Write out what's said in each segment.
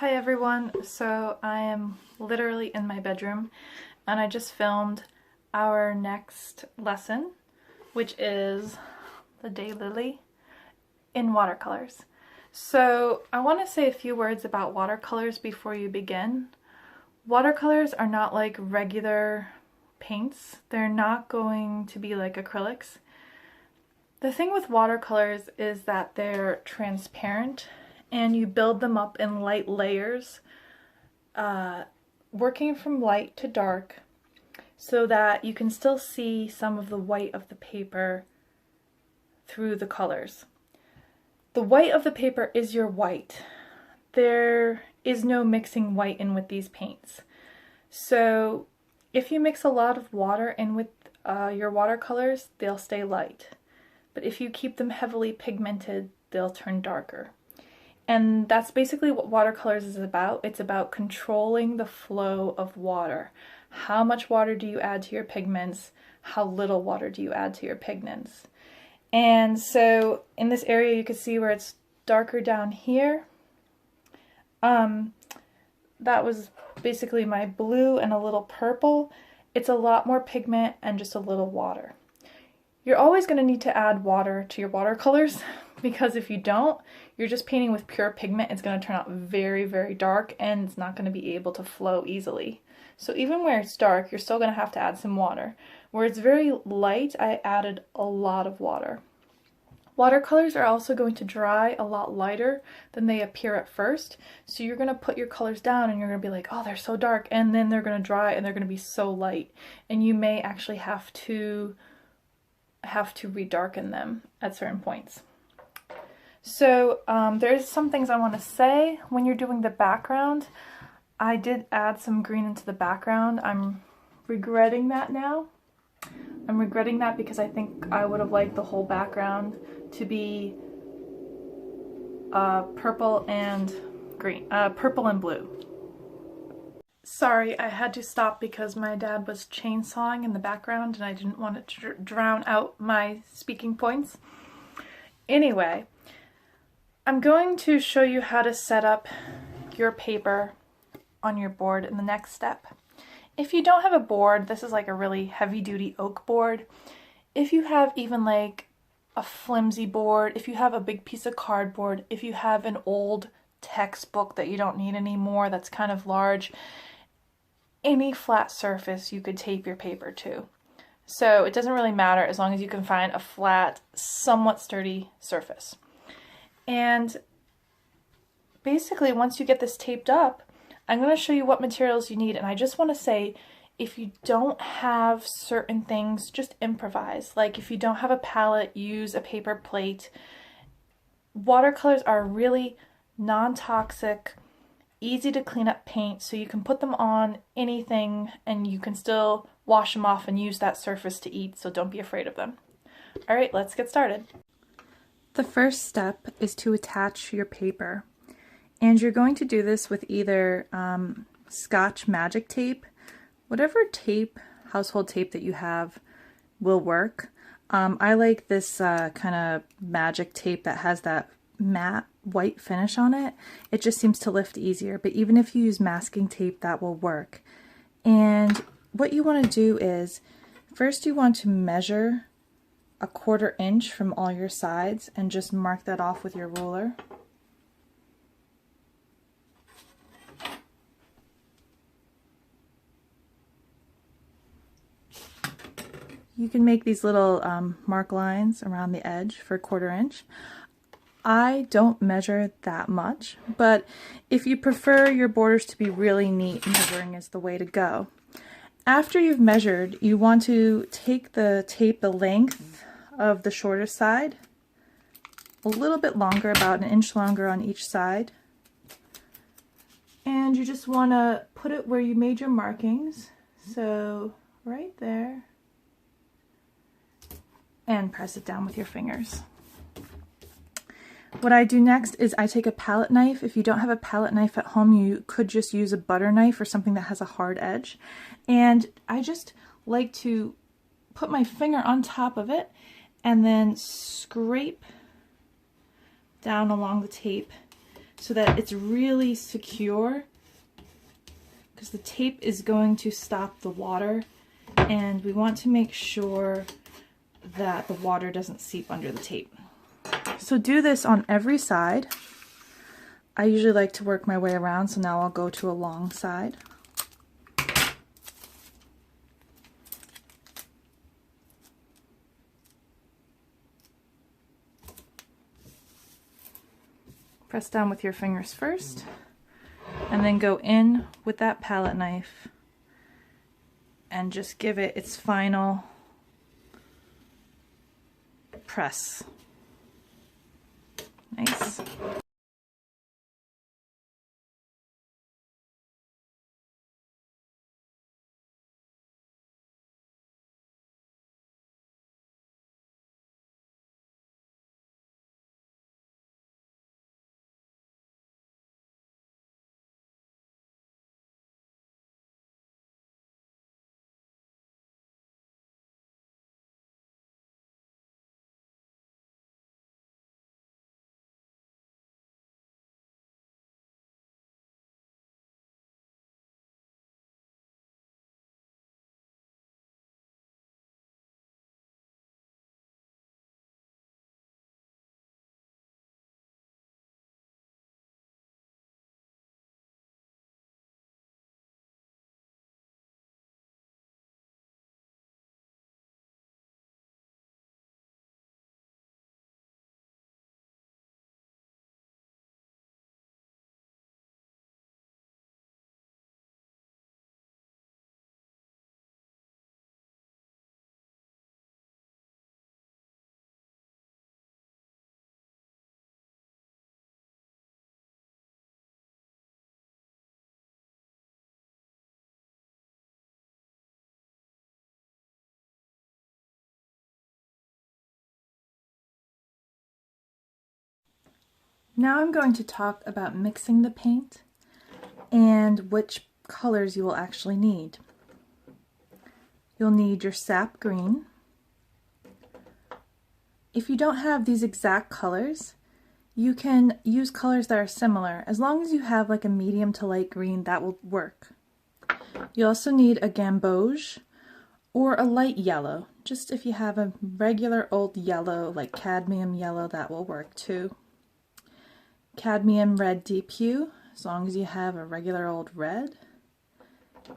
Hi everyone, so I am literally in my bedroom and I just filmed our next lesson, which is the Daylily in watercolors. So I want to say a few words about watercolors before you begin. Watercolors are not like regular paints. They're not going to be like acrylics. The thing with watercolors is that they're transparent and you build them up in light layers, working from light to dark so that you can still see some of the white of the paper through the colors. The white of the paper is your white. There is no mixing white in with these paints. So if you mix a lot of water in with your watercolors, they'll stay light. But if you keep them heavily pigmented, they'll turn darker. And that's basically what watercolors is about. It's about controlling the flow of water. How much water do you add to your pigments? How little water do you add to your pigments? And so in this area you can see where it's darker down here. That was basically my blue and a little purple. It's a lot more pigment and just a little water. You're always going to need to add water to your watercolors because if you don't, you're just painting with pure pigment. It's going to turn out very, very dark and it's not going to be able to flow easily. So even where it's dark, you're still going to have to add some water. Where it's very light, I added a lot of water. Watercolors are also going to dry a lot lighter than they appear at first. So you're going to put your colors down and you're going to be like, oh, they're so dark. And then they're going to dry and they're going to be so light. And you may actually have to redarken them at certain points. So there's some things I want to say. When you're doing the background, I did add some green into the background. I'm regretting that now. I'm regretting that because I think I would have liked the whole background to be purple and green, purple and blue. Sorry, I had to stop because my dad was chainsawing in the background and I didn't want it to drown out my speaking points. Anyway, I'm going to show you how to set up your paper on your board in the next step. If you don't have a board, this is like a really heavy-duty oak board. If you have even like a flimsy board, if you have a big piece of cardboard, if you have an old textbook that you don't need anymore that's kind of large, any flat surface you could tape your paper to. So it doesn't really matter as long as you can find a flat, somewhat sturdy surface. And basically once you get this taped up, I'm going to show you what materials you need. And I just want to say, if you don't have certain things, just improvise. Like if you don't have a palette, use a paper plate. Watercolors are really non-toxic, easy to clean up paint, so you can put them on anything and you can still wash them off and use that surface to eat, so don't be afraid of them. Alright, let's get started. The first step is to attach your paper. And you're going to do this with either Scotch Magic Tape. Whatever tape, household tape that you have will work. I like this kind of magic tape that has that matte white finish on it. It just seems to lift easier, but even if you use masking tape, that will work. And what you want to do is, first you want to measure a 1/4 inch from all your sides and just mark that off with your ruler. You can make these little mark lines around the edge for 1/4 inch. I don't measure that much, but if you prefer your borders to be really neat, measuring is the way to go. After you've measured, you want to take the tape the length of the shorter side, a little bit longer, about 1 inch longer on each side, and you just want to put it where you made your markings, so right there, and press it down with your fingers. What I do next is I take a palette knife. If you don't have a palette knife at home, you could just use a butter knife or something that has a hard edge. And I just like to put my finger on top of it and then scrape down along the tape so that it's really secure, because the tape is going to stop the water, and we want to make sure that the water doesn't seep under the tape. So do this on every side. I usually like to work my way around, so now I'll go to a long side. Press down with your fingers first, and then go in with that palette knife and just give it its final press. Nice. Now I'm going to talk about mixing the paint and which colors you will actually need. You'll need your sap green. If you don't have these exact colors, you can use colors that are similar. As long as you have like a medium to light green, that will work. You also need a gamboge or a light yellow. Just if you have a regular old yellow, like cadmium yellow, that will work too. Cadmium red deep hue, as long as you have a regular old red.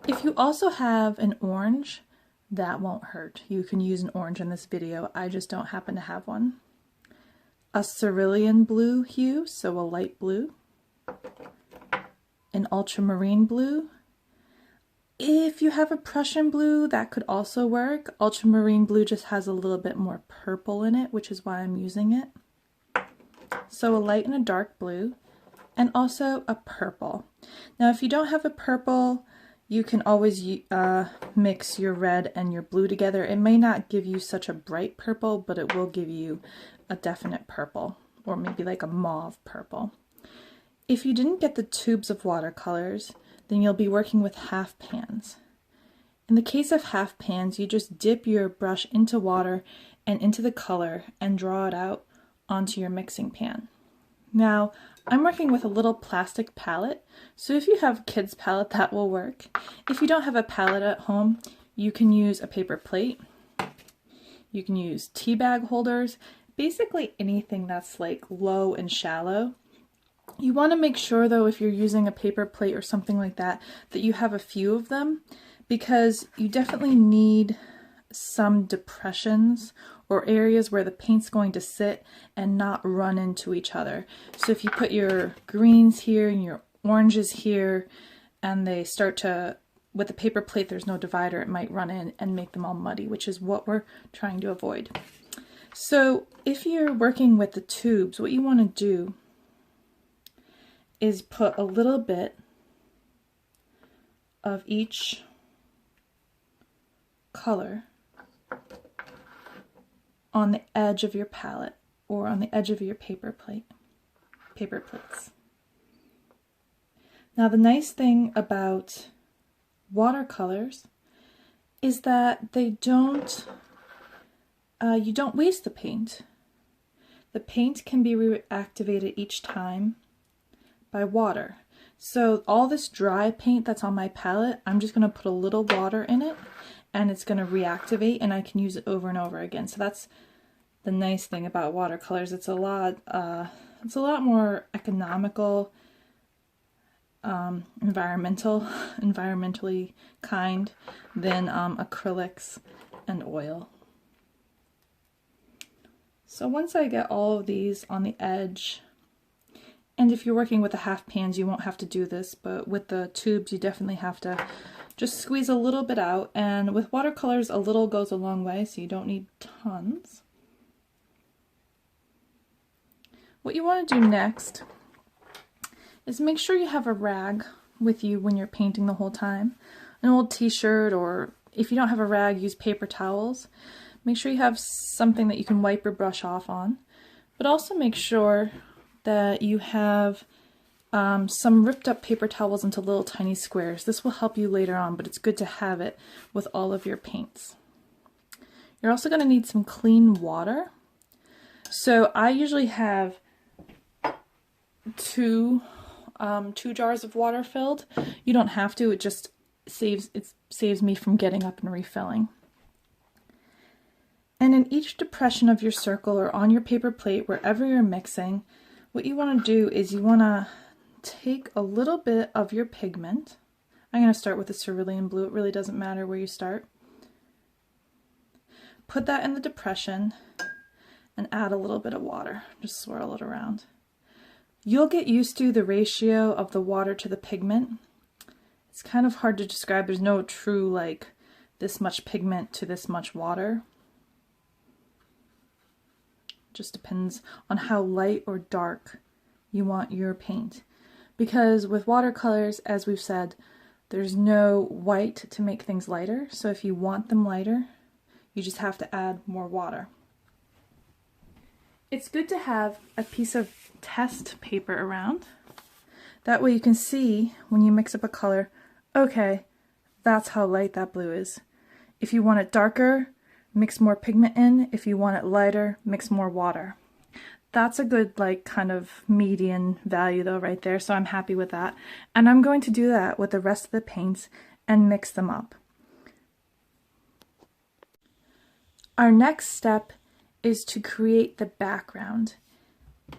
If you also have an orange, that won't hurt. You can use an orange in this video. I just don't happen to have one. A cerulean blue hue, so a light blue. An ultramarine blue. If you have a Prussian blue, that could also work. Ultramarine blue just has a little bit more purple in it, which is why I'm using it. So a light and a dark blue, and also a purple. Now if you don't have a purple, you can always mix your red and your blue together. It may not give you such a bright purple, but it will give you a definite purple, or maybe like a mauve purple. If you didn't get the tubes of watercolors, then you'll be working with half pans. In the case of half pans, you just dip your brush into water and into the color and draw it out onto your mixing pan. Now, I'm working with a little plastic palette, so if you have a kid's palette, that will work. If you don't have a palette at home, you can use a paper plate. You can use tea bag holders, basically anything that's like low and shallow. You want to make sure though, if you're using a paper plate or something like that, that you have a few of them, because you definitely need some depressions or areas where the paint's going to sit and not run into each other. So if you put your greens here and your oranges here, and they start to, with the paper plate there's no divider, it might run in and make them all muddy, which is what we're trying to avoid. So if you're working with the tubes, what you want to do is put a little bit of each color on the edge of your palette or on the edge of your paper plates. Now the nice thing about watercolors is that they don't, you don't waste the paint. The paint can be reactivated each time by water. So all this dry paint that's on my palette, I'm just going to put a little water in it and it's going to reactivate and I can use it over and over again. So that's the nice thing about watercolors. It's a lot more economical, environmentally kind than acrylics and oil. So once I get all of these on the edge, and if you're working with the half pans, you won't have to do this, but with the tubes, you definitely have to just squeeze a little bit out. And with watercolors, a little goes a long way, so you don't need tons. What you want to do next is make sure you have a rag with you when you're painting the whole time. An old t-shirt, or if you don't have a rag, use paper towels. Make sure you have something that you can wipe your brush off on, but also make sure that you have some ripped up paper towels into little tiny squares. This will help you later on, but it's good to have it with all of your paints. You're also going to need some clean water. So I usually have two jars of water filled. You don't have to, it just saves me from getting up and refilling. And in each depression of your circle or on your paper plate, wherever you're mixing, what you want to do is you want to take a little bit of your pigment. I'm going to start with the cerulean blue. It really doesn't matter where you start. Put that in the depression and add a little bit of water. Just swirl it around. You'll get used to the ratio of the water to the pigment. It's kind of hard to describe. There's no true like this much pigment to this much water. Just depends on how light or dark you want your paint. Because with watercolors, as we've said, there's no white to make things lighter. So if you want them lighter, you just have to add more water. It's good to have a piece of test paper around. That way you can see when you mix up a color, okay, that's how light that blue is. If you want it darker, mix more pigment in. If you want it lighter, mix more water. That's a good like kind of median value though right there, so I'm happy with that. And I'm going to do that with the rest of the paints and mix them up. Our next step is to create the background.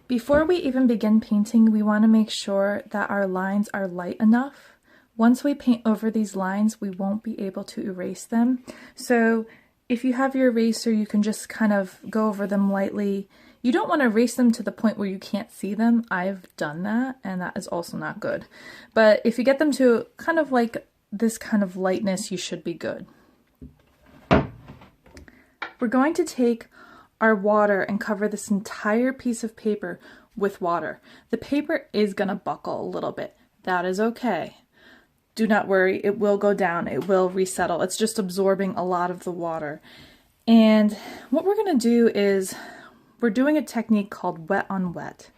Before we even begin painting, we want to make sure that our lines are light enough. Once we paint over these lines, we won't be able to erase them. So if you have your eraser, you can just kind of go over them lightly. You don't want to erase them to the point where you can't see them. I've done that, and that is also not good. But if you get them to kind of like this kind of lightness, you should be good. We're going to take our water and cover this entire piece of paper with water. The paper is going to buckle a little bit. That is okay. Do not worry, it will go down, it will resettle. It's just absorbing a lot of the water. And what we're going to do is, we're doing a technique called wet on wet.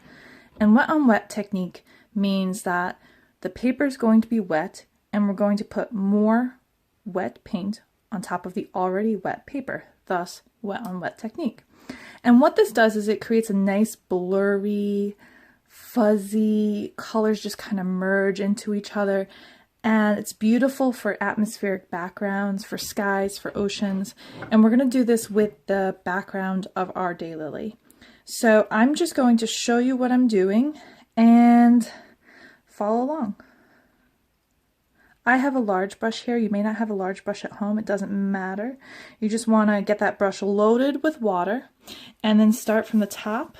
And wet on wet technique means that the paper is going to be wet and we're going to put more wet paint on top of the already wet paper, thus wet on wet technique. And what this does is it creates a nice blurry, fuzzy, colors just kind of merge into each other. And it's beautiful for atmospheric backgrounds, for skies, for oceans. And we're going to do this with the background of our daylily. So I'm just going to show you what I'm doing and follow along. I have a large brush here. You may not have a large brush at home. It doesn't matter. You just want to get that brush loaded with water and then start from the top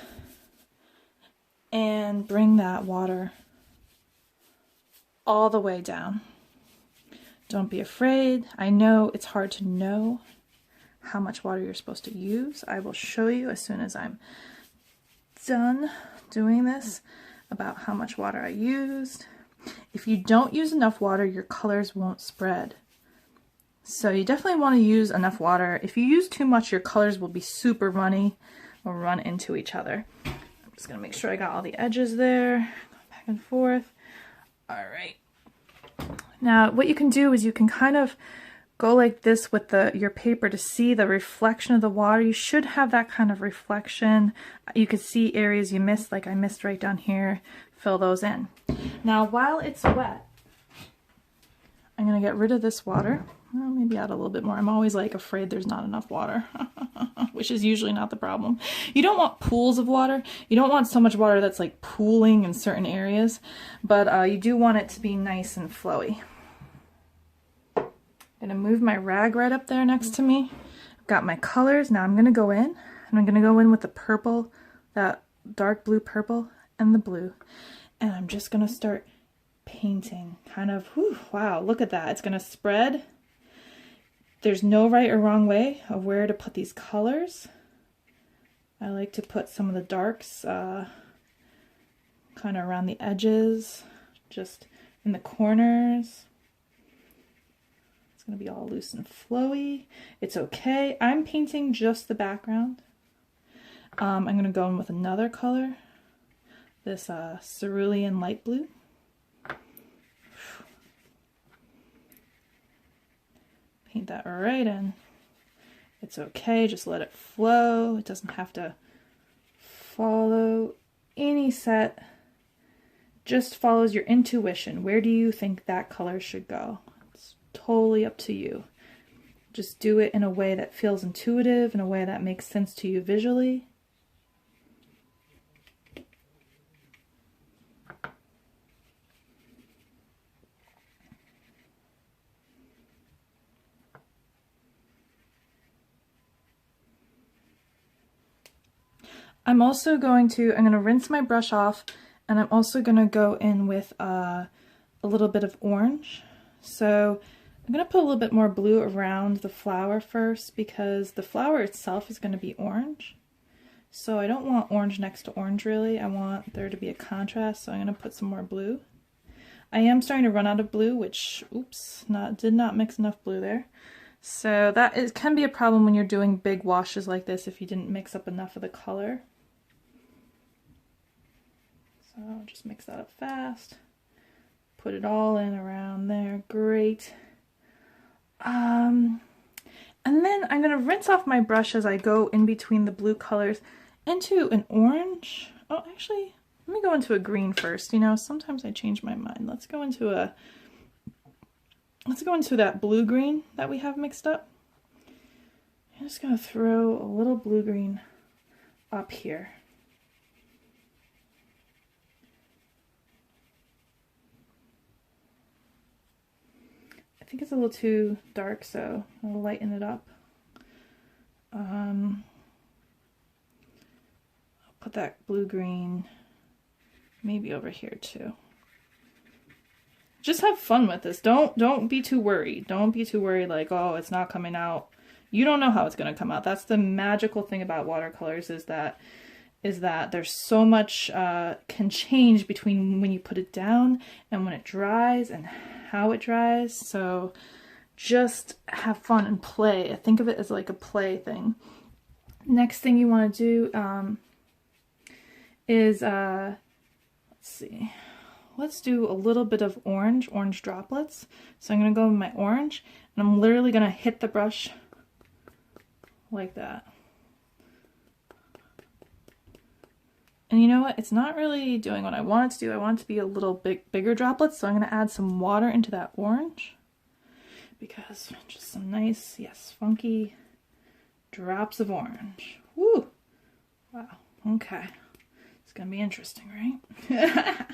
and bring that water all the way down. Don't be afraid. I know it's hard to know how much water you're supposed to use. I will show you as soon as I'm done doing this about how much water I used. If you don't use enough water, your colors won't spread. So you definitely want to use enough water. If you use too much, your colors will be super runny or run into each other. I'm just going to make sure I got all the edges there. Go back and forth. All right. Now what you can do is you can kind of go like this with your paper to see the reflection of the water. You should have that kind of reflection. You could see areas you missed, like I missed right down here. fill those in. Now while it's wet, I'm going to get rid of this water. Well, maybe add a little bit more. I'm always like afraid there's not enough water, which is usually not the problem. You don't want pools of water. You don't want so much water that's like pooling in certain areas, but you do want it to be nice and flowy. I'm going to move my rag right up there next to me. I've got my colors. Now I'm going to go in, and I'm going to go in with the purple, that dark blue purple, and the blue. And I'm just going to start painting. Kind of, whew, wow, look at that. It's going to spread. There's no right or wrong way of where to put these colors. I like to put some of the darks kind of around the edges, just in the corners. It's going to be all loose and flowy. It's okay. I'm painting just the background. I'm going to go in with another color, this cerulean light blue. Paint that right in. It's okay, just let it flow. It doesn't have to follow any set. Just follows your intuition. Where do you think that color should go? It's totally up to you. Just do it in a way that feels intuitive, in a way that makes sense to you visually. I'm going to rinse my brush off, and I'm also going to go in with a little bit of orange. So I'm going to put a little bit more blue around the flower first, because the flower itself is going to be orange. So I don't want orange next to orange really. I want there to be a contrast, so I'm going to put some more blue. I am starting to run out of blue, which, oops, did not mix enough blue there. So that can be a problem when you're doing big washes like this if you didn't mix up enough of the color. So I'll just mix that up fast. Put it all in around there. Great. And then I'm going to rinse off my brush as I go in between the blue colors into an orange. Oh, actually, let me go into a green first. You know, sometimes I change my mind. Let's go into that blue-green that we have mixed up. I'm just going to throw a little blue-green up here. I think it's a little too dark, so I'll lighten it up. I'll put that blue-green maybe over here too. Just have fun with this. Don't be too worried. Don't be too worried like, oh, it's not coming out. You don't know how it's going to come out. That's the magical thing about watercolors, is that there's so much can change between when you put it down and when it dries and how it dries. So just have fun and play. Think of it as like a play thing. Next thing you want to do is let's see. Let's do a little bit of orange droplets. So I'm going to go with my orange, and I'm literally going to hit the brush like that. And you know what? It's not really doing what I want it to do. I want it to be a little bigger droplets, so I'm going to add some water into that orange, because just some nice, yes, funky drops of orange. Woo! Wow. Okay. It's going to be interesting, right?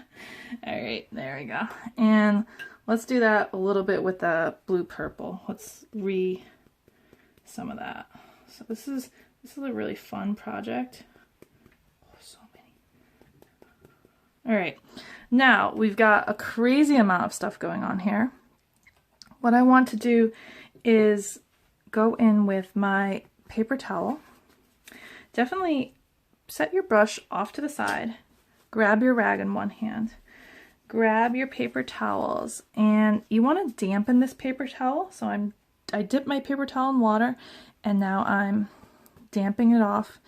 Alright, there we go. And let's do that a little bit with the blue-purple. Let's some of that. So this is a really fun project. Oh, so many. Alright, now we've got a crazy amount of stuff going on here. What I want to do is go in with my paper towel. Definitely set your brush off to the side, grab your rag in one hand, grab your paper towels, and you want to dampen this paper towel. So I dipped my paper towel in water, and now I'm damping it off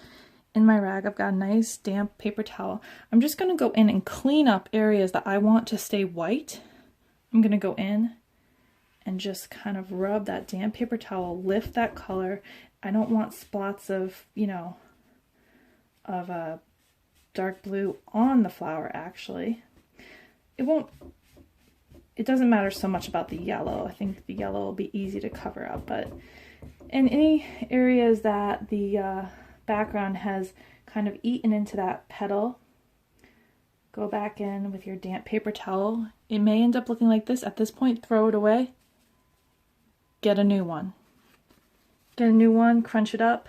in my rag. I've got a nice damp paper towel. I'm just going to go in and clean up areas that I want to stay white. I'm going to go in and just kind of rub that damp paper towel, lift that color. I don't want spots of, you know, of a dark blue on the flower actually. it doesn't matter so much about the yellow. I think the yellow will be easy to cover up, but in any areas that the background has kind of eaten into that petal, go back in with your damp paper towel. It may end up looking like this. At this point, throw it away. Get a new one. Get a new one, crunch it up,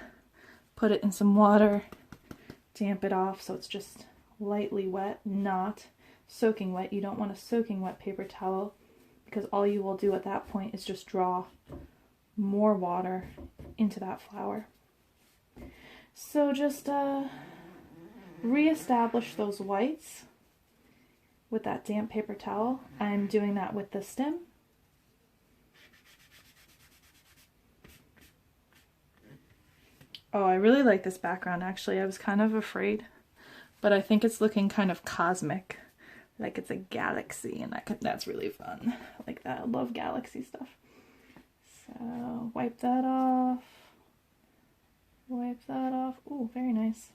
put it in some water, damp it off so it's just lightly wet, not soaking wet. You don't want a soaking wet paper towel because all you will do at that point is just draw more water into that flower. So just reestablish those whites with that damp paper towel. I'm doing that with the stem. Oh, I really like this background actually. I was kind of afraid, but I think it's looking kind of cosmic, like it's a galaxy, and that's really fun. I like that. I love galaxy stuff. So wipe that off. Wipe that off. Ooh, very nice.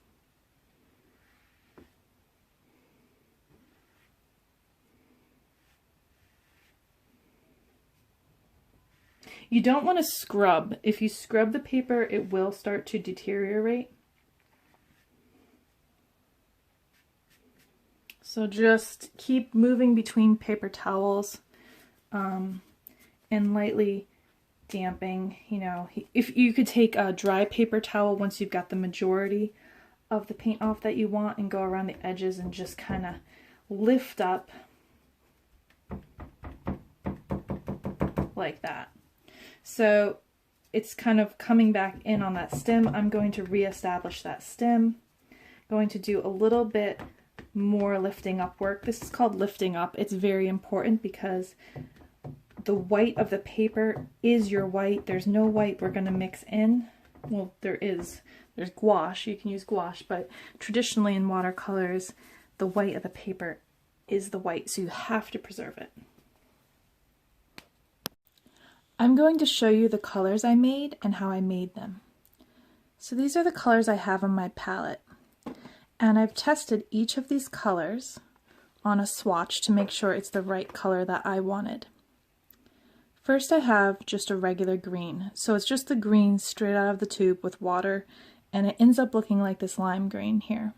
You don't want to scrub. If you scrub the paper, it will start to deteriorate. So just keep moving between paper towels and lightly damping. You know, if you could take a dry paper towel once you've got the majority of the paint off that you want and go around the edges and just kind of lift up like that. So it's kind of coming back in on that stem. I'm going to reestablish that stem. Going to do a little bit more lifting up work. This is called lifting up. It's very important because the white of the paper is your white. There's no white we're going to mix in. Well, there's gouache. You can use gouache, but traditionally in watercolors, the white of the paper is the white, so you have to preserve it. I'm going to show you the colors I made and how I made them. So these are the colors I have on my palette, and I've tested each of these colors on a swatch to make sure it's the right color that I wanted. First I have just a regular green, so it's just the green straight out of the tube with water, and it ends up looking like this lime green here.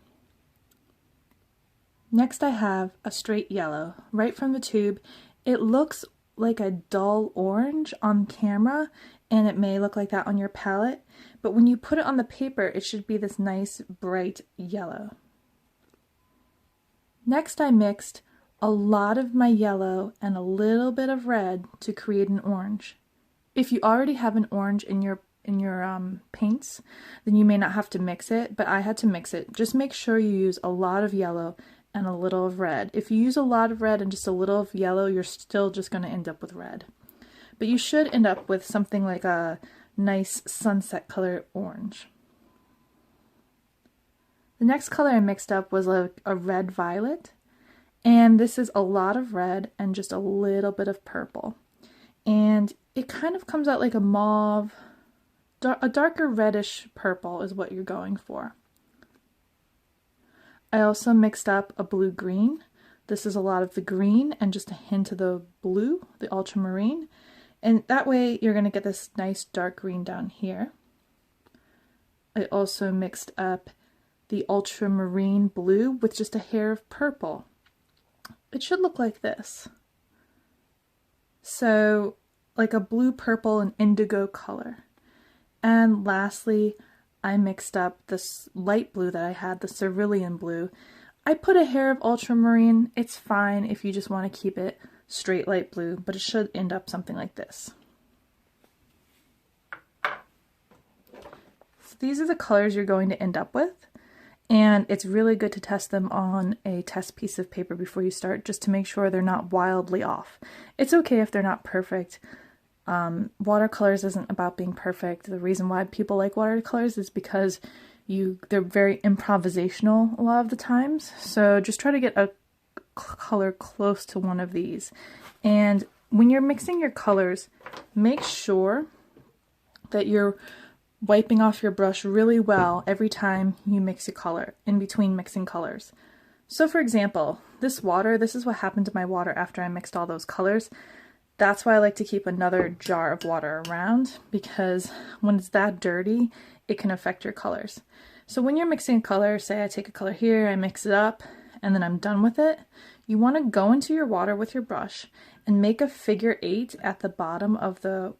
Next I have a straight yellow, right from the tube. It looks like a dull orange on camera, and it may look like that on your palette, but when you put it on the paper, it should be this nice bright yellow. Next I mixed a lot of my yellow and a little bit of red to create an orange. If you already have an orange in your paints, then you may not have to mix it, but I had to mix it. Just make sure you use a lot of yellow and a little of red. If you use a lot of red and just a little of yellow, you're still just going to end up with red. But you should end up with something like a nice sunset color orange. The next color I mixed up was a red violet, and this is a lot of red and just a little bit of purple. And it kind of comes out like a mauve, a darker reddish purple is what you're going for. I also mixed up a blue-green. This is a lot of the green and just a hint of the blue, the ultramarine. And that way you're going to get this nice dark green down here. I also mixed up the ultramarine blue with just a hair of purple. It should look like this. So like a blue, purple, and indigo color. And lastly, I mixed up this light blue that I had, the cerulean blue. I put a hair of ultramarine. It's fine if you just want to keep it straight light blue, but it should end up something like this. So these are the colors you're going to end up with, and it's really good to test them on a test piece of paper before you start, just to make sure they're not wildly off. It's okay if they're not perfect. Watercolors isn't about being perfect. The reason why people like watercolors is because they're very improvisational a lot of the times. So just try to get a color close to one of these. And when you're mixing your colors, make sure that you're wiping off your brush really well every time you mix a color, in between mixing colors. So for example, this water, this is what happened to my water after I mixed all those colors. That's why I like to keep another jar of water around, because when it's that dirty, it can affect your colors. So when you're mixing a color, say I take a color here, I mix it up, and then I'm done with it, you want to go into your water with your brush and make a figure 8 at the bottom of the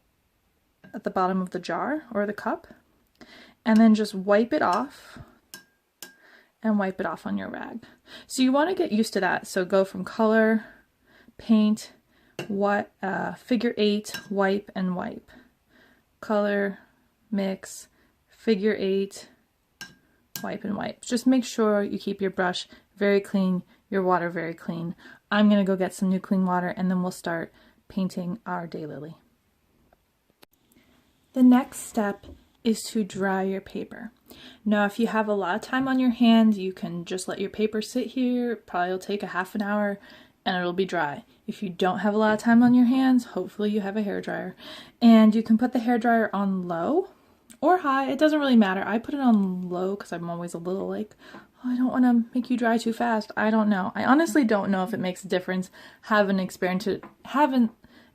jar or the cup, and then just wipe it off and wipe it off on your rag. So you want to get used to that. So go from color, paint, figure 8, wipe and wipe. Color, mix, figure 8, wipe and wipe. Just make sure you keep your brush very clean, your water very clean. I'm going to go get some new clean water and then we'll start painting our daylily. The next step is to dry your paper. Now if you have a lot of time on your hands, you can just let your paper sit here. It probably will take a half an hour and it'll be dry. If you don't have a lot of time on your hands, hopefully you have a hairdryer. And you can put the hairdryer on low or high, it doesn't really matter. I put it on low because I'm always a little like, oh, I don't want to make you dry too fast. I don't know. I honestly don't know if it makes a difference. Haven't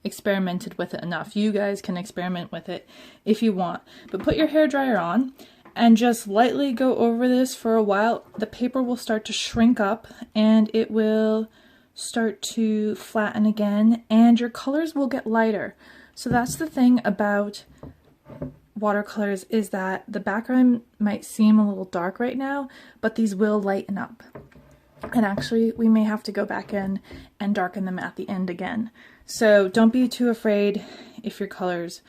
experimented with it enough. You guys can experiment with it if you want. But put your hairdryer on and just lightly go over this for a while. The paper will start to shrink up and it will start to flatten again and your colors will get lighter. So that's the thing about watercolors, is that the background might seem a little dark right now, but these will lighten up. And actually, we may have to go back in and darken them at the end again. So don't be too afraid if your colors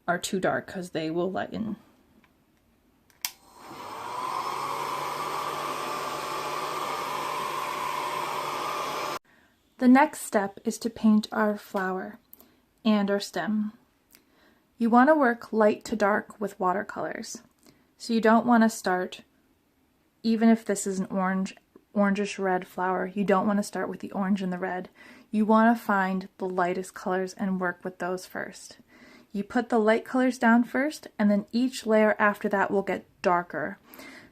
are too dark, because they will lighten. The next step is to paint our flower and our stem. You want to work light to dark with watercolors. So you don't want to start, even if this is an orangish red flower, you don't want to start with the orange and the red. You want to find the lightest colors and work with those first. You put the light colors down first, and then each layer after that will get darker.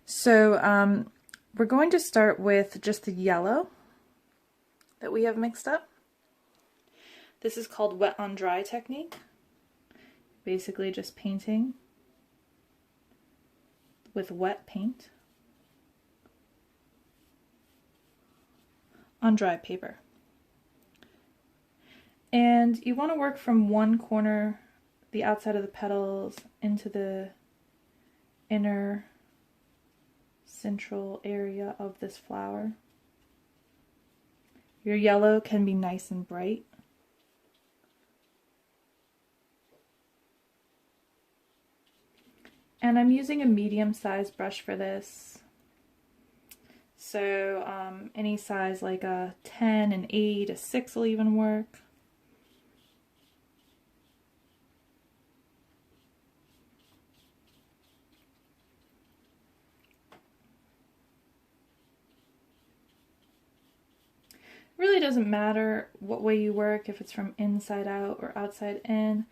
So we're going to start with just the yellow that we have mixed up. This is called wet on dry technique. Basically just painting with wet paint on dry paper. And you want to work from one corner, the outside of the petals, into the inner central area of this flower. Your yellow can be nice and bright. And I'm using a medium-sized brush for this. So any size like a 10, an 8, a 6 will even work. Really doesn't matter what way you work, if it's from inside out or outside in,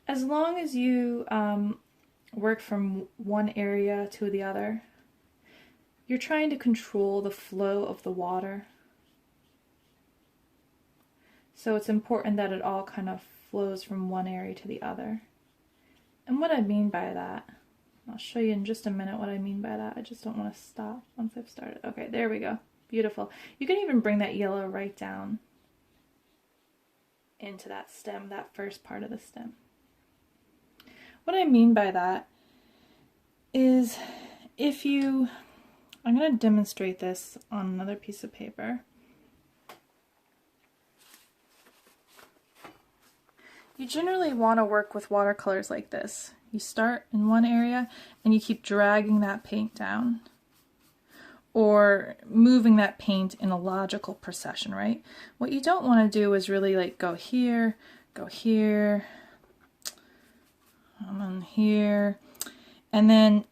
as long as you work from one area to the other. You're trying to control the flow of the water. So it's important that it all kind of flows from one area to the other. And what I mean by that, I'll show you in just a minute what I mean by that. I just don't want to stop once I've started. Okay, there we go. Beautiful. You can even bring that yellow right down into that stem, that first part of the stem. What I mean by that is if you, I'm going to demonstrate this on another piece of paper. You generally want to work with watercolors like this. You start in one area and you keep dragging that paint down, or moving that paint in a logical procession, right? What you don't want to do is really like go here, and then here, and then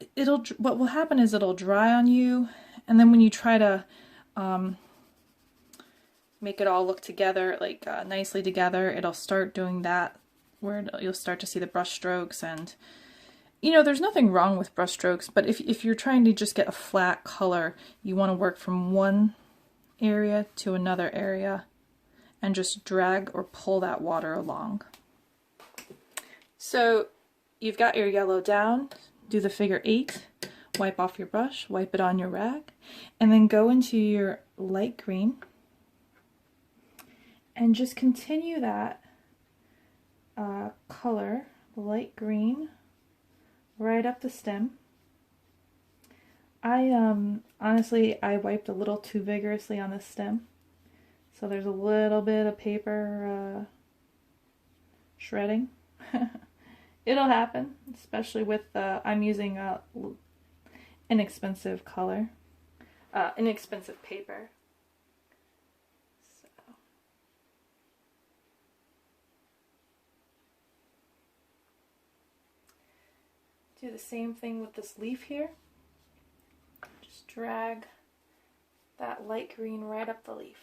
what will happen is it'll dry on you, and then when you try to make it all look together, like nicely together, it'll start doing that, where you'll start to see the brush strokes. And you know, there's nothing wrong with brush strokes, but if you're trying to just get a flat color, you want to work from one area to another area and just drag or pull that water along. So you've got your yellow down, do the figure 8, wipe off your brush, wipe it on your rag, and then go into your light green and just continue that color, light green, right up the stem. Honestly, I wiped a little too vigorously on this stem, so there's a little bit of paper shredding. It'll happen, especially with I'm using inexpensive color, inexpensive paper. So do the same thing with this leaf here. Just drag that light green right up the leaf.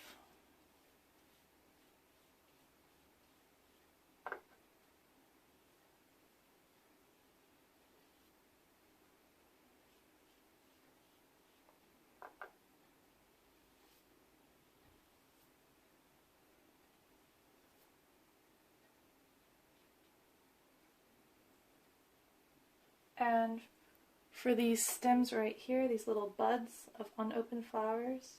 And for these stems right here, these little buds of unopened flowers,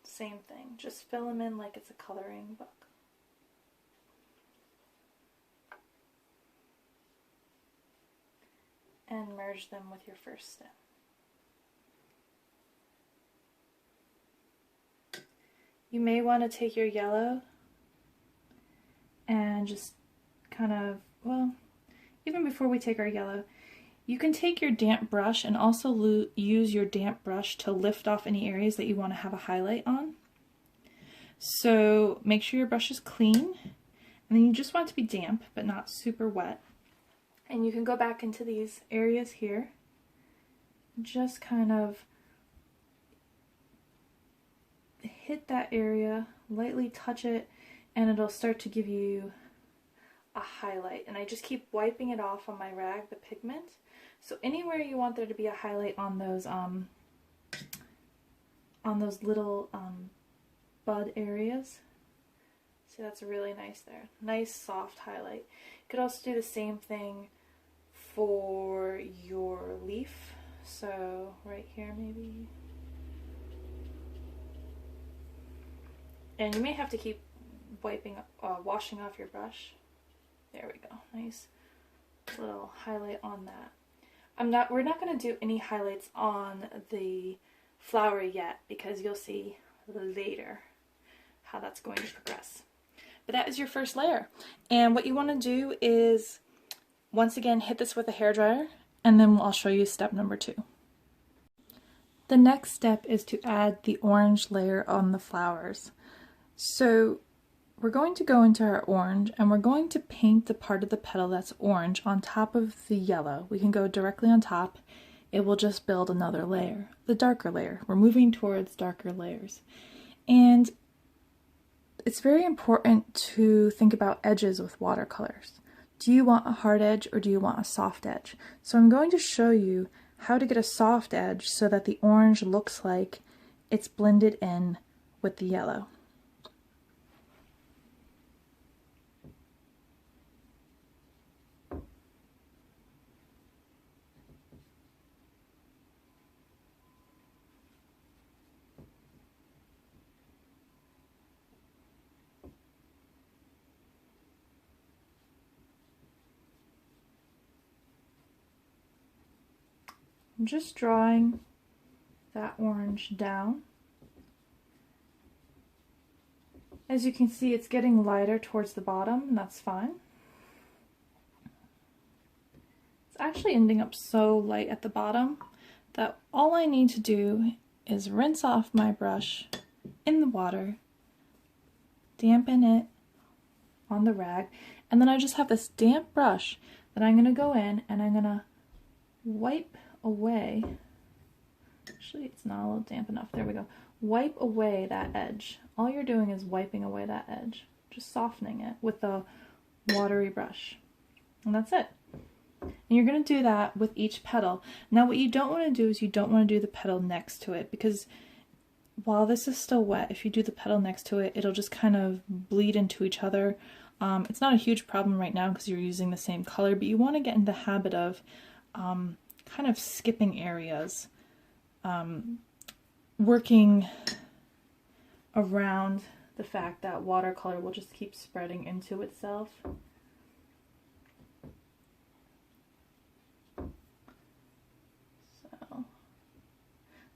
same thing, just fill them in like it's a coloring book. And merge them with your first stem. You may want to take your yellow and just kind of, well, even before we take our yellow, you can take your damp brush and also use your damp brush to lift off any areas that you want to have a highlight on. So make sure your brush is clean, and then you just want it to be damp but not super wet. And you can go back into these areas here, just kind of hit that area, lightly touch it, and it'll start to give you a highlight. And I just keep wiping it off on my rag, the pigment. So anywhere you want there to be a highlight on those little bud areas. See, that's really nice there. Nice soft highlight. You could also do the same thing for your leaf. So right here maybe. And you may have to keep washing off your brush. There we go. Nice little highlight on that. We're not going to do any highlights on the flower yet, because you'll see later how that's going to progress. But that is your first layer. And what you want to do is, once again, hit this with a hairdryer, and then I'll show you step number 2. The next step is to add the orange layer on the flowers. So we're going to go into our orange, and we're going to paint the part of the petal that's orange on top of the yellow. We can go directly on top. It will just build another layer, the darker layer. We're moving towards darker layers. And it's very important to think about edges with watercolors. Do you want a hard edge or do you want a soft edge? So I'm going to show you how to get a soft edge so that the orange looks like it's blended in with the yellow. I'm just drawing that orange down. As you can see, it's getting lighter towards the bottom, and that's fine. It's actually ending up so light at the bottom that all I need to do is rinse off my brush in the water, dampen it on the rag, and then I just have this damp brush that I'm going to go in and I'm going to wipe away. Actually, it's not a little damp enough. There we go. Wipe away that edge. All you're doing is wiping away that edge. just softening it with a watery brush. And that's it. And you're going to do that with each petal. Now what you don't want to do is you don't want to do the petal next to it, because while this is still wet, if you do the petal next to it, it'll just kind of bleed into each other. It's not a huge problem right now because you're using the same color, but you want to get in the habit of kind of skipping areas, working around the fact that watercolor will just keep spreading into itself.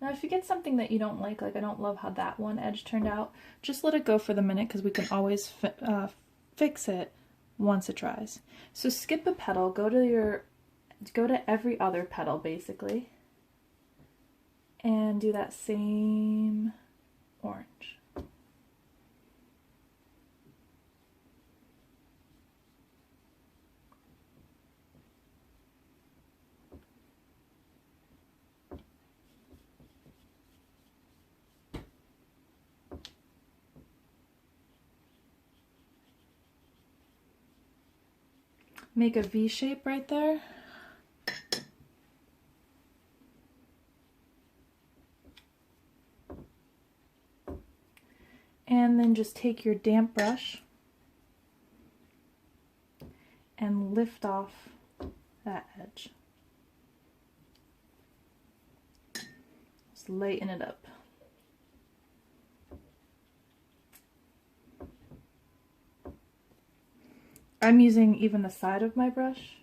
Now if you get something that you don't like I don't love how that one edge turned out, just let it go for the minute because we can always fix it once it dries. So skip a petal, go to every other petal basically, and do that same orange. Make a V shape right there. And then just take your damp brush and lift off that edge. Just lighten it up. I'm using even the side of my brush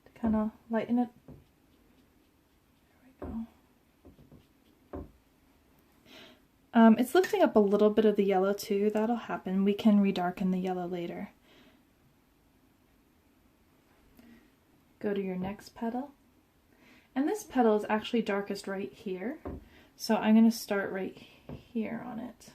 to kind of lighten it. There we go. It's lifting up a little bit of the yellow too. That'll happen. We can redarken the yellow later. Go to your next petal. And this petal is actually darkest right here. So I'm going to start right here on it.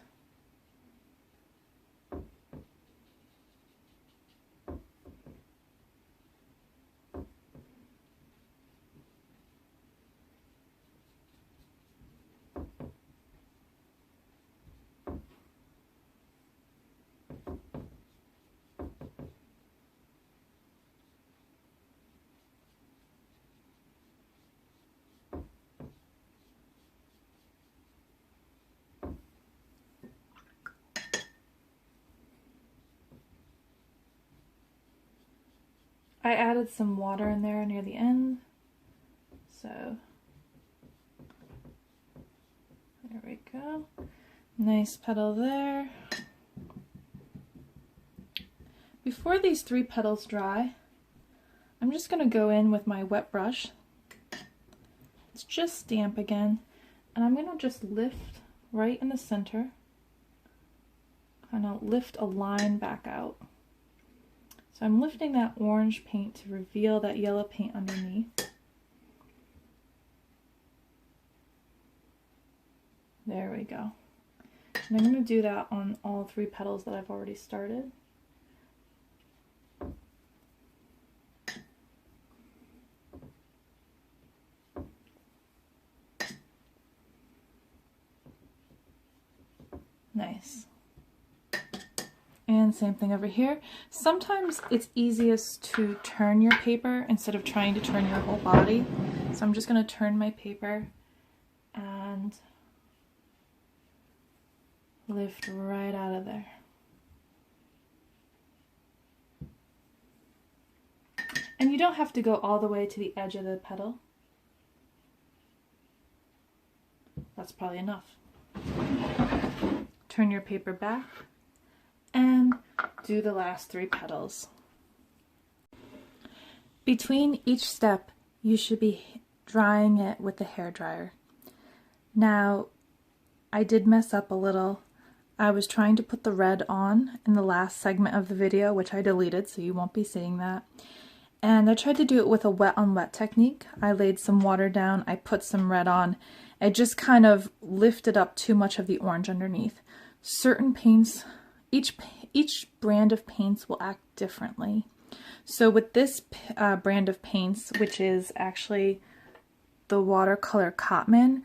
I added some water in there near the end, so there we go. Nice petal there. Before these 3 petals dry, I'm just going to go in with my wet brush. It's just damp again, and I'm going to just lift right in the center, kind of lift a line back out. So I'm lifting that orange paint to reveal that yellow paint underneath. There we go. And I'm going to do that on all 3 petals that I've already started. Nice. And same thing over here. Sometimes it's easiest to turn your paper instead of trying to turn your whole body. So I'm just going to turn my paper and lift right out of there. And you don't have to go all the way to the edge of the petal. That's probably enough. Turn your paper back and do the last 3 petals. Between each step, you should be drying it with the hairdryer. Now, I did mess up a little. I was trying to put the red on in the last segment of the video, which I deleted, so you won't be seeing that. And I tried to do it with a wet on wet technique. I laid some water down, I put some red on. It just kind of lifted up too much of the orange underneath. Certain paints, each brand of paints will act differently. So with this brand of paints, which is actually the Watercolor Cotman,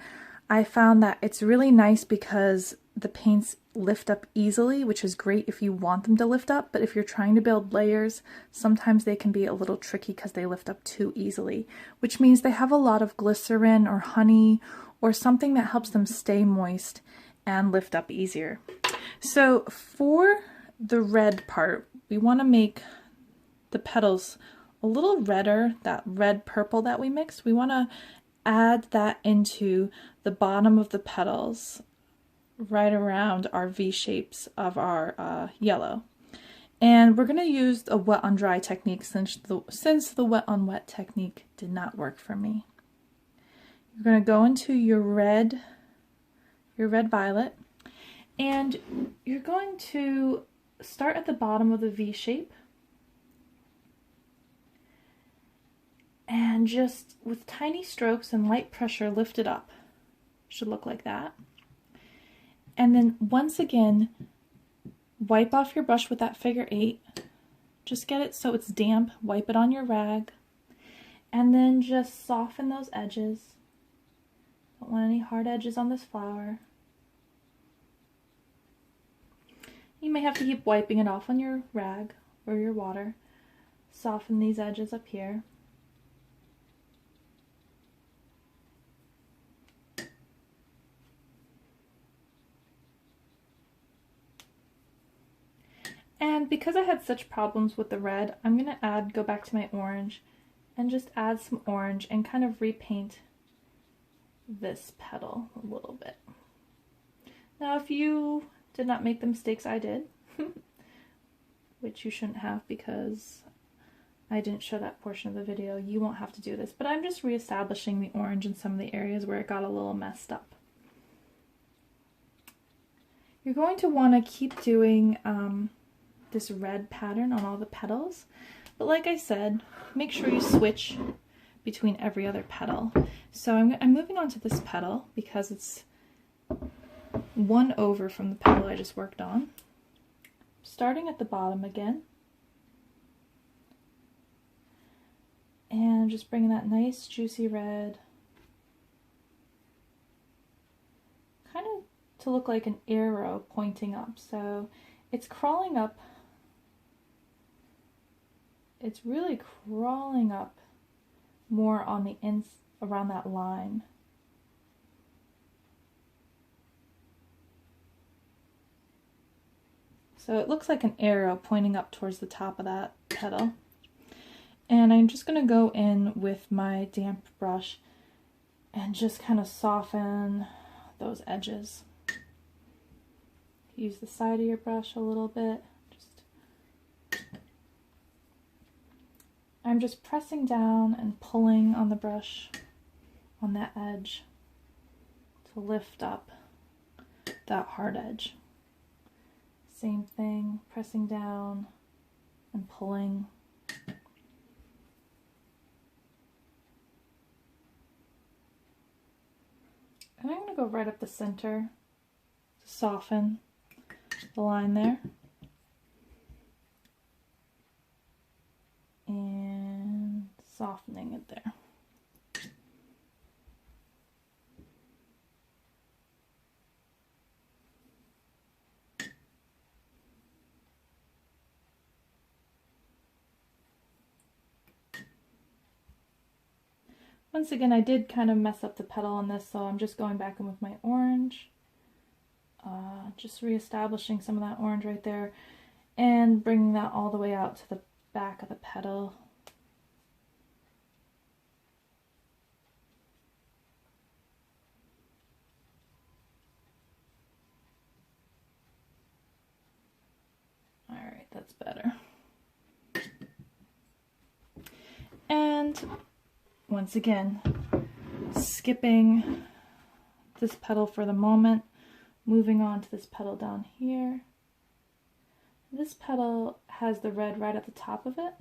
I found that it's really nice because the paints lift up easily, which is great if you want them to lift up, but if you're trying to build layers, sometimes they can be a little tricky because they lift up too easily, which means they have a lot of glycerin or honey or something that helps them stay moist and lift up easier. So for the red part, we want to make the petals a little redder, that red purple that we mixed. We want to add that into the bottom of the petals, right around our V shapes of our yellow. And we're going to use a wet on dry technique since the wet on wet technique did not work for me. You're going to go into your red violet, and you're going to start at the bottom of the V shape and just with tiny strokes and light pressure lift it up. Should look like that. And then once again, wipe off your brush with that figure 8. Just get it so it's damp, wipe it on your rag, and then just soften those edges. Don't want any hard edges on this flower. You may have to keep wiping it off on your rag or your water. Soften these edges up here. And because I had such problems with the red, I'm going to go back to my orange and just add some orange and kind of repaint this petal a little bit. Now if you did not make the mistakes I did, which you shouldn't have because I didn't show that portion of the video, you won't have to do this, but I'm just reestablishing the orange in some of the areas where it got a little messed up. You're going to want to keep doing this red pattern on all the petals, but like I said, make sure you switch between every other petal. So I'm moving on to this petal because it's one over from the petal I just worked on. Starting at the bottom again, and just bringing that nice juicy red, kind of to look like an arrow pointing up. So it's crawling up. It's really crawling up more on the around that line. So it looks like an arrow pointing up towards the top of that petal. And I'm just going to go in with my damp brush and just kind of soften those edges. Use the side of your brush a little bit. I'm just pressing down and pulling on the brush on that edge to lift up that hard edge. Same thing, pressing down and pulling. And I'm going to go right up the center to soften the line there. And softening it there. Once again, I did kind of mess up the petal on this, so I'm just going back in with my orange. Just reestablishing some of that orange right there and bringing that all the way out to the back of the petal. Alright, that's better. And once again, skipping this petal for the moment, moving on to this petal down here. This petal has the red right at the top of it.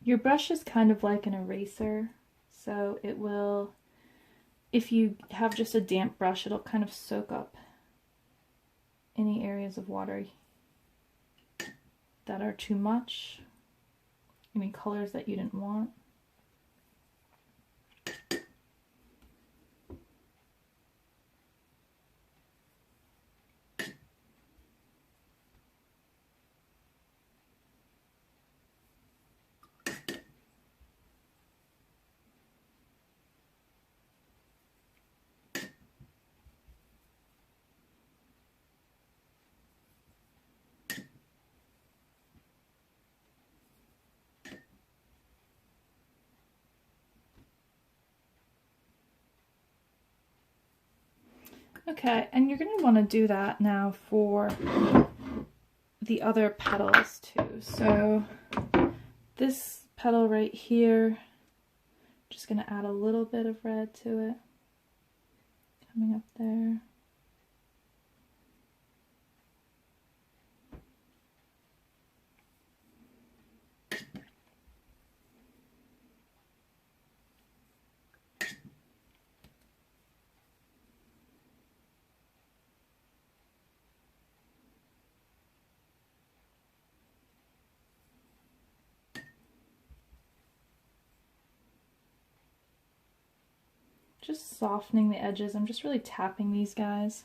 Your brush is kind of like an eraser, so it will, if you have just a damp brush, it'll kind of soak up any areas of water that are too much, any colors that you didn't want. Okay, and you're going to want to do that now for the other petals too. So this petal right here, just going to add a little bit of red to it, coming up there. Just softening the edges. I'm just really tapping these guys.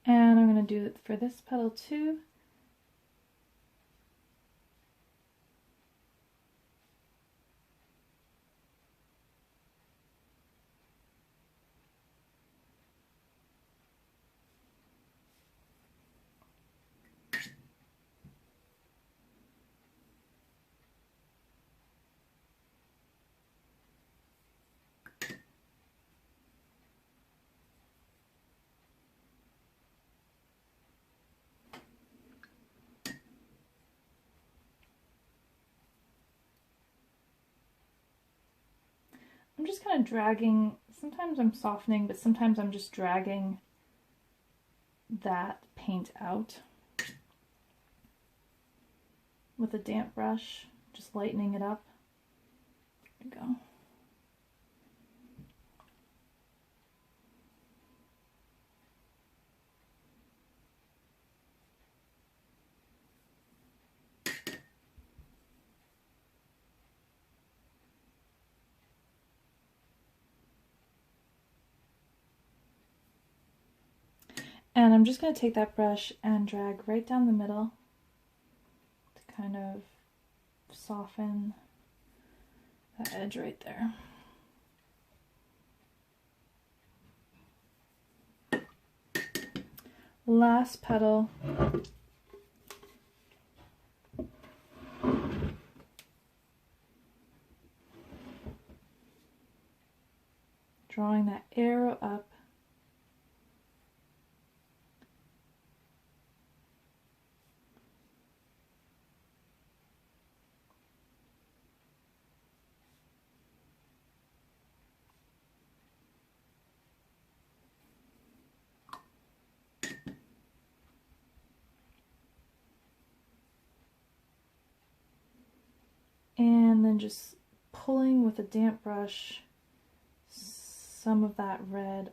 And I'm going to do it for this petal too. I'm just kind of dragging, sometimes I'm softening, but sometimes I'm just dragging that paint out with a damp brush, just lightening it up. There we go. And I'm just going to take that brush and drag right down the middle to kind of soften that edge right there. Last petal. Drawing that arrow up. And then just pulling with a damp brush some of that red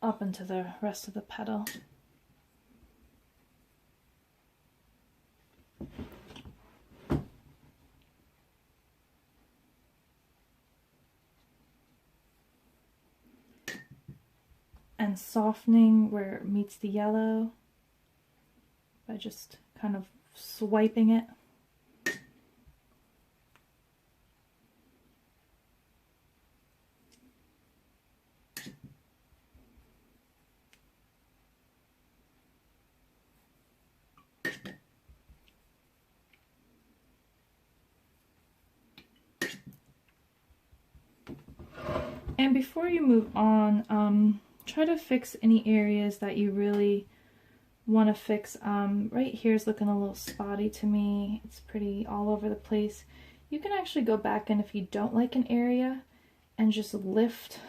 up into the rest of the petal. And softening where it meets the yellow by just kind of swiping it. And before you move on, try to fix any areas that you really want to fix. Right here is looking a little spotty to me. It's pretty all over the place. You can actually go back, and if you don't like an area, and just lift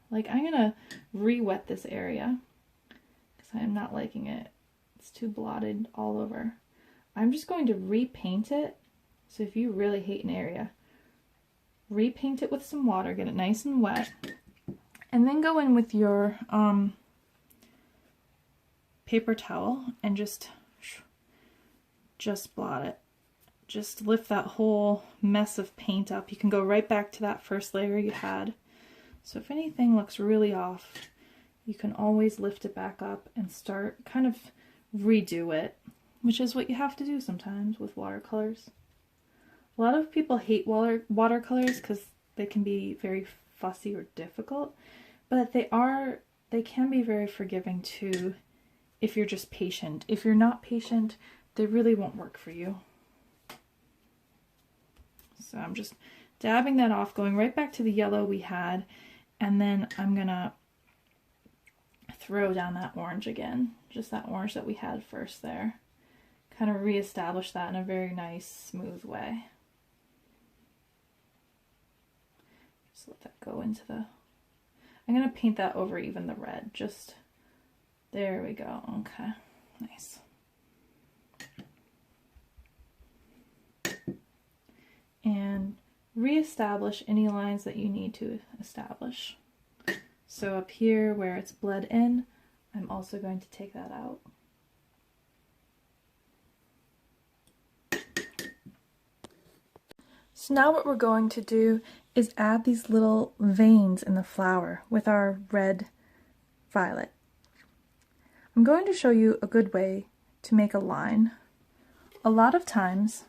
Like, I'm gonna re-wet this area because I'm not liking it. It's too blotted all over. I'm just going to repaint it. So if you really hate an area, repaint it with some water, get it nice and wet, and then go in with your paper towel and just blot it. Just lift that whole mess of paint up. You can go right back to that first layer you had. So if anything looks really off, you can always lift it back up and start kind of redo it, which is what you have to do sometimes with watercolors. A lot of people hate watercolors because they can be very fussy or difficult, but they can be very forgiving too if you're just patient. If you're not patient, they really won't work for you. So I'm just dabbing that off, going right back to the yellow we had, and then I'm gonna throw down that orange again, just that orange that we had first there. Kind of reestablish that in a very nice, smooth way. Just let that go into the... I'm gonna paint that over even the red, just... There we go, okay, nice. And reestablish any lines that you need to establish. So up here where it's bled in, I'm also going to take that out. So now what we're going to do is add these little veins in the flower with our red violet. I'm going to show you a good way to make a line. A lot of times,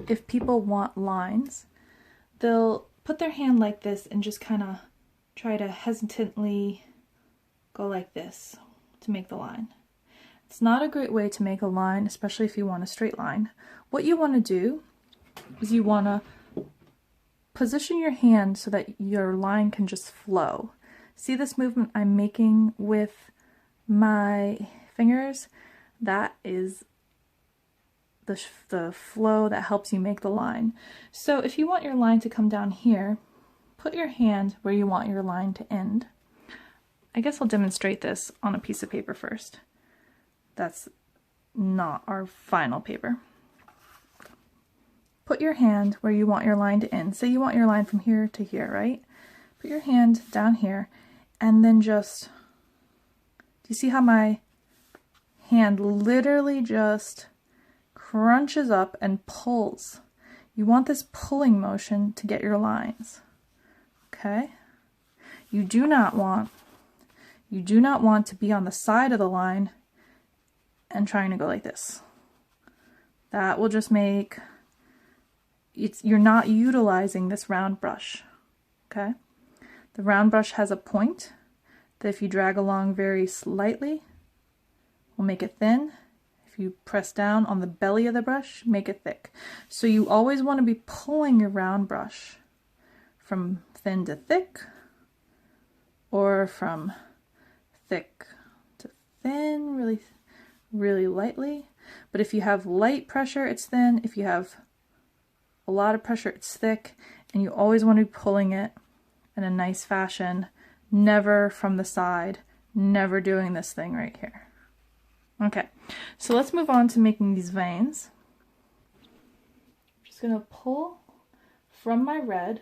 if people want lines, they'll put their hand like this and just kind of try to hesitantly go like this to make the line. It's not a great way to make a line, especially if you want a straight line. What you want to do is you want to position your hand so that your line can just flow. See this movement I'm making with my fingers? That is the flow that helps you make the line. So if you want your line to come down here, put your hand where you want your line to end. I guess I'll demonstrate this on a piece of paper first. That's not our final paper. Put your hand where you want your line to end. Say you want your line from here to here, right? Put your hand down here and then just, do you see how my hand literally just crunches up and pulls? You want this pulling motion to get your lines. Okay? You do not want to be on the side of the line and trying to go like this. That will just make you're not utilizing this round brush. Okay? The round brush has a point that if you drag along very slightly will make it thin. If you press down on the belly of the brush, make it thick. So you always want to be pulling your round brush from thin to thick, or from thick to thin, really, really lightly. But if you have light pressure, it's thin. If you have a lot of pressure, it's thick. And you always want to be pulling it in a nice fashion, never from the side, never doing this thing right here. Okay, so let's move on to making these veins. I'm just going to pull from my red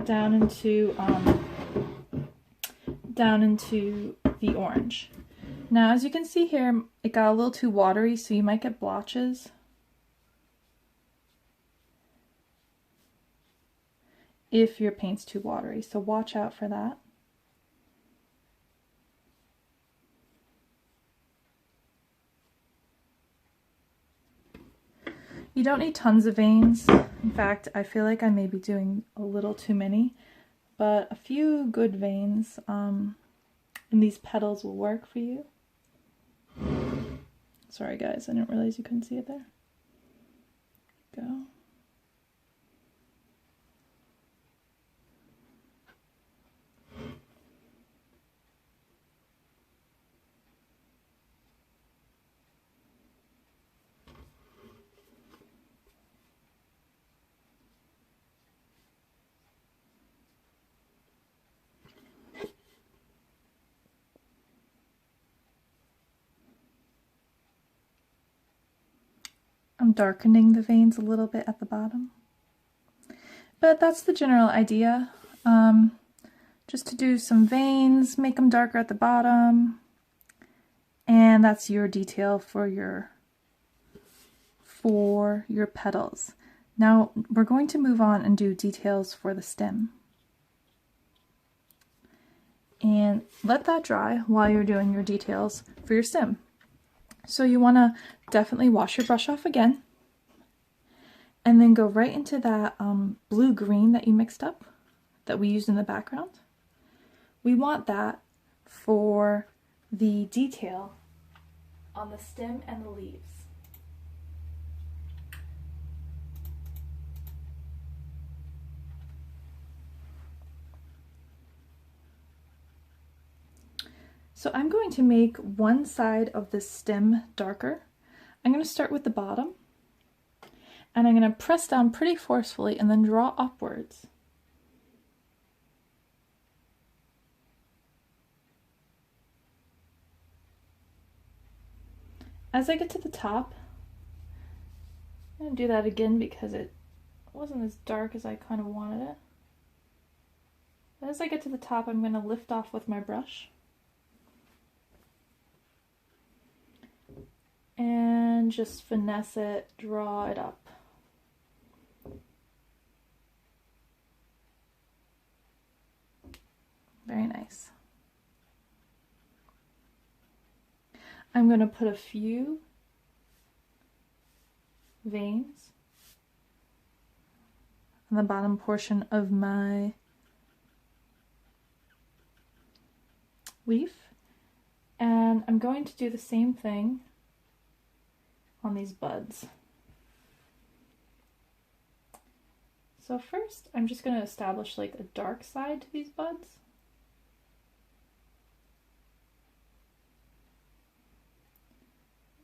down into the orange. Now, as you can see here, it got a little too watery, so you might get blotches. If your paint's too watery, so watch out for that. You don't need tons of veins. In fact, I feel like I may be doing a little too many, but a few good veins in these petals will work for you. Sorry guys, I didn't realize you couldn't see it there. Go. I'm darkening the veins a little bit at the bottom. But that's the general idea. Just to do some veins, make them darker at the bottom. And that's your detail for your petals. Now we're going to move on and do details for the stem. And let that dry while you're doing your details for your stem. So you want to definitely wash your brush off again. And then go right into that blue-green that you mixed up, that we used in the background. We want that for the detail on the stem and the leaves. So I'm going to make one side of the stem darker. I'm going to start with the bottom, and I'm going to press down pretty forcefully and then draw upwards. As I get to the top, I'm going to do that again because it wasn't as dark as I kind of wanted it. But as I get to the top, I'm going to lift off with my brush. And just finesse it, draw it up. Very nice. I'm going to put a few veins on the bottom portion of my leaf, and I'm going to do the same thing on these buds. So first, I'm just going to establish like a dark side to these buds.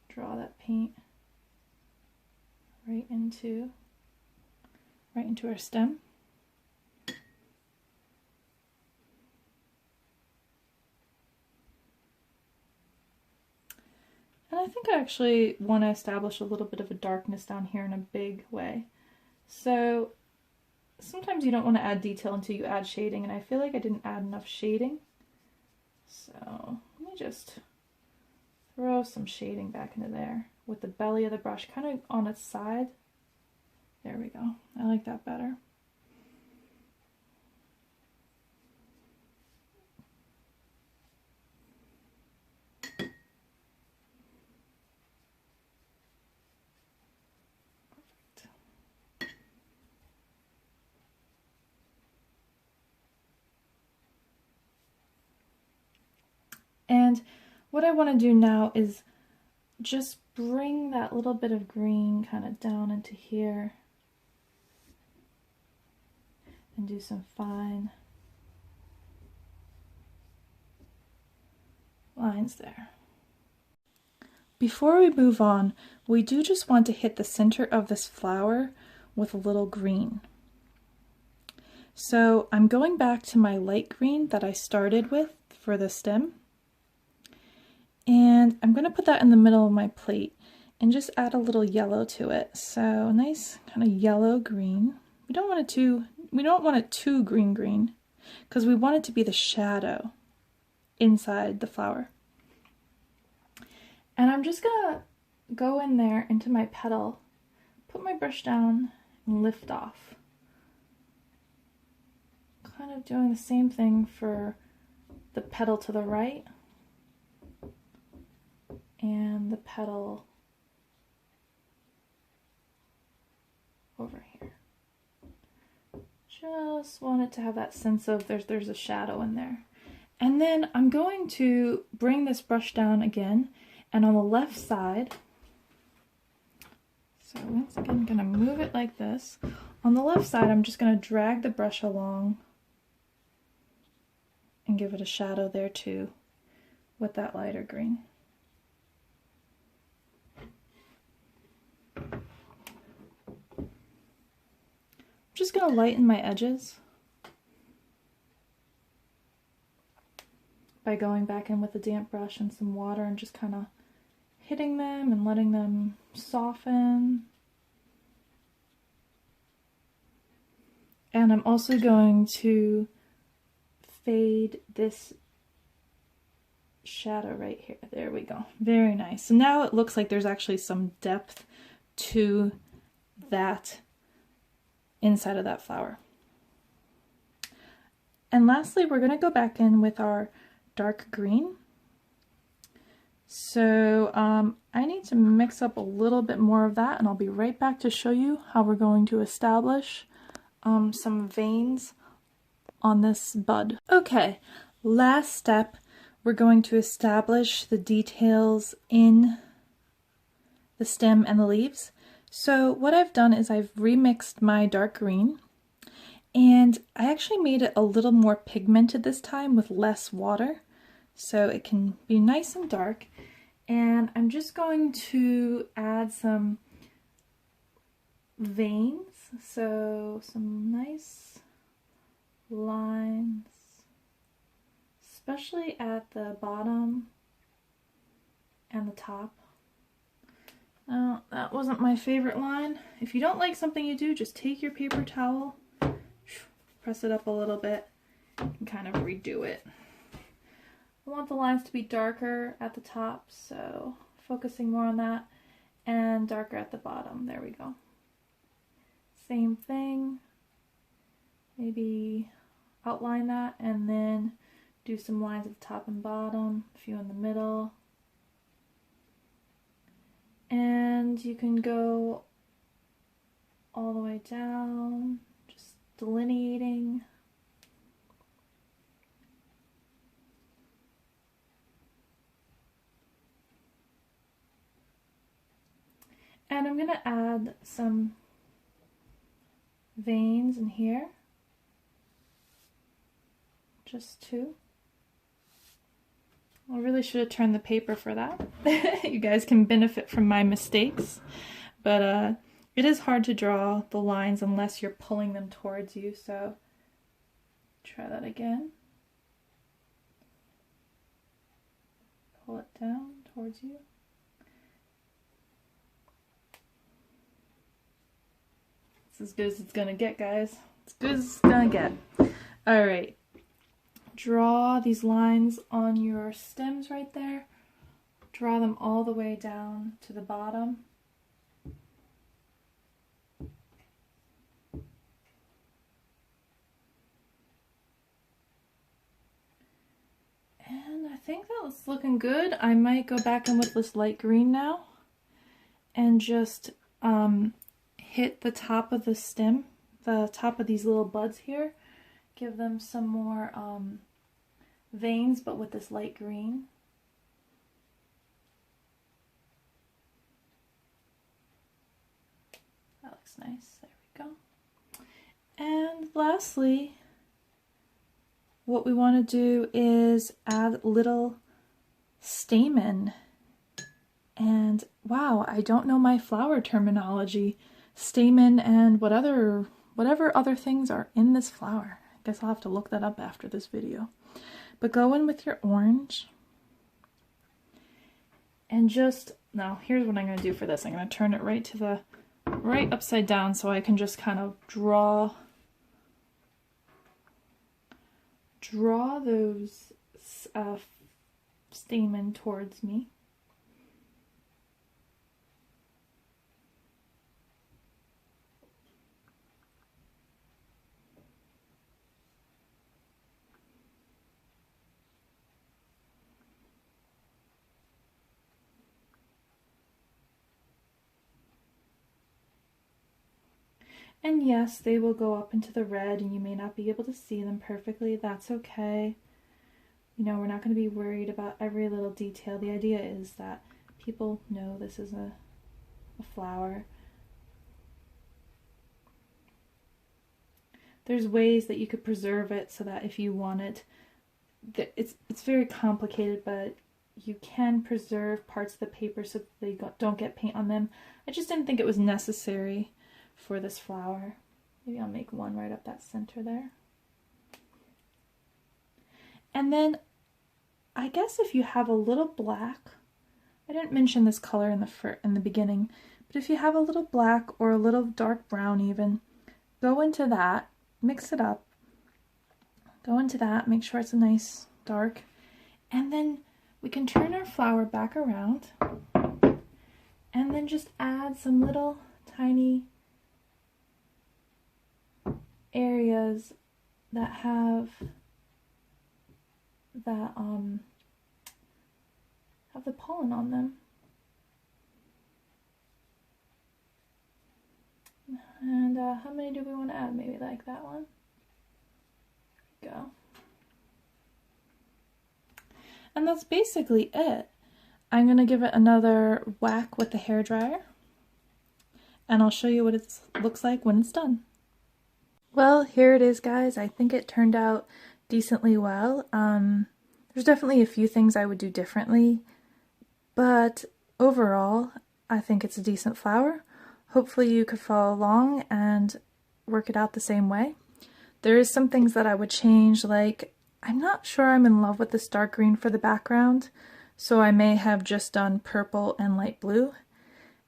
Draw that paint right into our stem. And I think I actually want to establish a little bit of a darkness down here in a big way. So sometimes you don't want to add detail until you add shading, and I feel like I didn't add enough shading. So let me just throw some shading back into there with the belly of the brush kind of on its side. There we go. I like that better. And what I want to do now is just bring that little bit of green kind of down into here and do some fine lines there. Before we move on, we do just want to hit the center of this flower with a little green. So I'm going back to my light green that I started with for the stem. And I'm going to put that in the middle of my plate and just add a little yellow to it. So a nice kind of yellow green. We don't want it too green because we want it to be the shadow inside the flower. And I'm just going to go in there into my petal, put my brush down and lift off. Kind of doing the same thing for the petal to the right and the petal over here. Just want it to have that sense of there's a shadow in there. And then I'm going to bring this brush down again, and on the left side, so once again I'm going to move it like this. On the left side I'm just going to drag the brush along and give it a shadow there too with that lighter green. Just going to lighten my edges by going back in with a damp brush and some water and just kind of hitting them and letting them soften. And I'm also going to fade this shadow right here. There we go. Very nice. So now it looks like there's actually some depth to that inside of that flower. And lastly, we're going to go back in with our dark green. So I need to mix up a little bit more of that, and I'll be right back to show you how we're going to establish some veins on this bud. Okay, last step, we're going to establish the details in the stem and the leaves. So what I've done is I've remixed my dark green, and I actually made it a little more pigmented this time with less water, so it can be nice and dark. And I'm just going to add some veins, so some nice lines, especially at the bottom and the top. Now, that wasn't my favorite line. If you don't like something you do, just take your paper towel, press it up a little bit, and kind of redo it. I want the lines to be darker at the top, so focusing more on that, and darker at the bottom. There we go. Same thing. Maybe outline that, and then do some lines at the top and bottom, a few in the middle. And you can go all the way down, just delineating. And I'm going to add some veins in here, just two. I really should have turned the paper for that. You guys can benefit from my mistakes, but it is hard to draw the lines unless you're pulling them towards you, so try that again. Pull it down towards you. It's as good as it's gonna get, guys. As good as it's gonna get. Alright. Draw these lines on your stems right there. Draw them all the way down to the bottom. And I think that was looking good. I might go back in with this light green now and just hit the top of the stem, the top of these little buds here. Give them some more veins, but with this light green. That looks nice. There we go. And lastly, what we want to do is add little stamen. And wow, I don't know my flower terminology. Stamen and whatever other things are in this flower. I guess I'll have to look that up after this video. But go in with your orange. And just, now here's what I'm going to do for this. I'm going to turn it right upside down so I can just kind of draw those stamen towards me. And yes, they will go up into the red and you may not be able to see them perfectly. That's okay. You know, we're not going to be worried about every little detail. The idea is that people know this is a flower. There's ways that you could preserve it so that if you want it, it's very complicated, but you can preserve parts of the paper so that they don't get paint on them. I just didn't think it was necessary for this flower. Maybe I'll make one right up that center there. And then I guess if you have a little black, I didn't mention this color in the beginning, but if you have a little black or a little dark brown even, go into that mix it up, go into that, make sure it's a nice dark, and then we can turn our flower back around and then just add some little tiny areas that have that have the pollen on them. And how many do we want to add? Maybe like that one. There we go. And that's basically it. I'm going to give it another whack with the hairdryer, and I'll show you what it looks like when it's done. Well, here it is, guys. I think it turned out decently well. There's definitely a few things I would do differently, but overall, I think it's a decent flower. Hopefully you could follow along and work it out the same way. There is some things that I would change, like I'm not sure I'm in love with this dark green for the background, so I may have just done purple and light blue.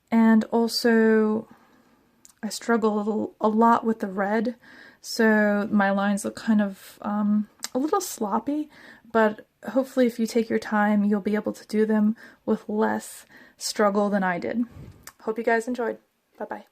And also, I struggle a lot with the red, so my lines look kind of a little sloppy, but hopefully if you take your time, you'll be able to do them with less struggle than I did. Hope you guys enjoyed. Bye-bye.